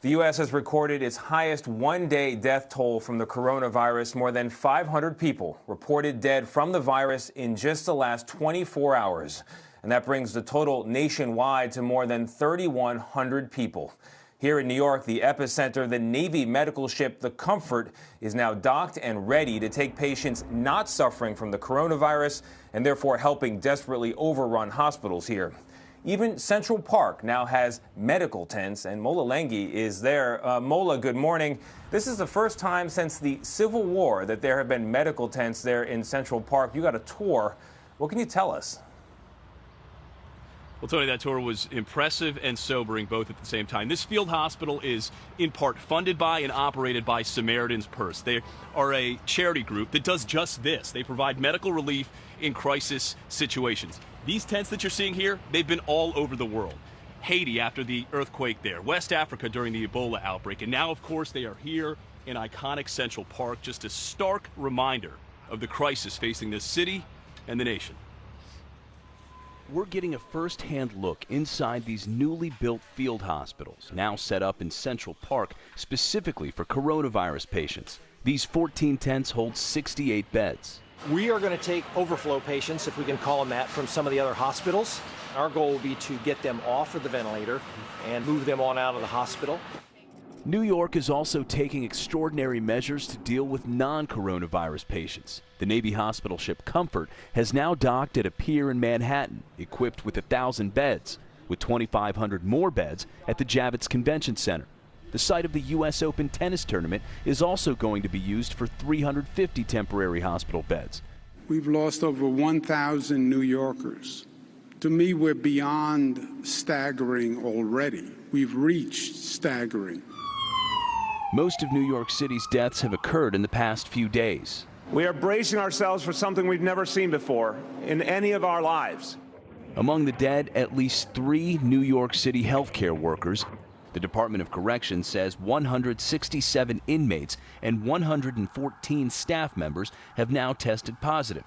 The U.S. has recorded its highest one-day death toll from the coronavirus. More than 500 people reported dead from the virus in just the last 24 hours. And that brings the total nationwide to more than 3,100 people. Here in New York, the epicenter, the Navy medical ship, the Comfort, is now docked and ready to take patients not suffering from the coronavirus and therefore helping desperately overrun hospitals here. Even Central Park now has medical tents, and Mola Lenghi is there. Mola, good morning. This is the first time since the Civil War that there have been medical tents there in Central Park. You got a tour. What can you tell us? Well, Tony, that tour was impressive and sobering both at the same time. This field hospital is in part funded by and operated by Samaritan's Purse. They are a charity group that does just this. They provide medical relief in crisis situations. These tents that you're seeing here, they've been all over the world. Haiti after the earthquake there, West Africa during the Ebola outbreak, and now, of course, they are here in iconic Central Park, just a stark reminder of the crisis facing this city and the nation. We're getting a first-hand look inside these newly built field hospitals, now set up in Central Park specifically for coronavirus patients. These 14 tents hold 68 beds. We are going to take overflow patients, if we can call them that, from some of the other hospitals. Our goal will be to get them off of the ventilator and move them on out of the hospital. New York is also taking extraordinary measures to deal with non-coronavirus patients. The Navy hospital ship Comfort has now docked at a pier in Manhattan, equipped with 1,000 beds, with 2,500 more beds at the Javits Convention Center. The site of the U.S. Open tennis tournament is also going to be used for 350 temporary hospital beds. We've lost over 1,000 New Yorkers. To me, we're beyond staggering already. We've reached staggering. Most of New York City's deaths have occurred in the past few days. We are bracing ourselves for something we've never seen before in any of our lives. Among the dead, at least 3 New York City healthcare workers. The Department of Corrections says 167 inmates and 114 staff members have now tested positive.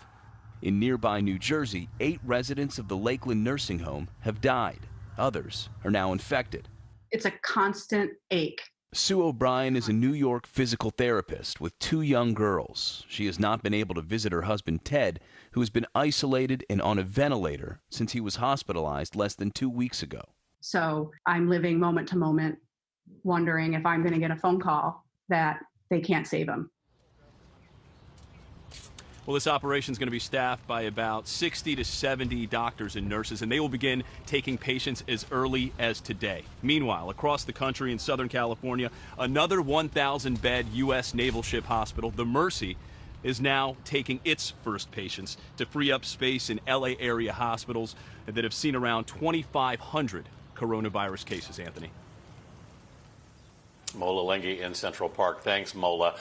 In nearby New Jersey, 8 residents of the Lakeland nursing home have died. Others are now infected. It's a constant ache. Sue O'Brien is a New York physical therapist with 2 young girls. She has not been able to visit her husband, Ted, who has been isolated and on a ventilator since he was hospitalized less than 2 weeks ago. So I'm living moment to moment, wondering if I'm going to get a phone call that they can't save him. Well, this operation is going to be staffed by about 60 to 70 doctors and nurses, and they will begin taking patients as early as today. Meanwhile, across the country in Southern California, another 1,000-bed U.S. naval ship hospital, the Mercy, is now taking its first patients to free up space in L.A. area hospitals that have seen around 2,500 coronavirus cases, Anthony. Mola Lenghi in Central Park. Thanks, Mola.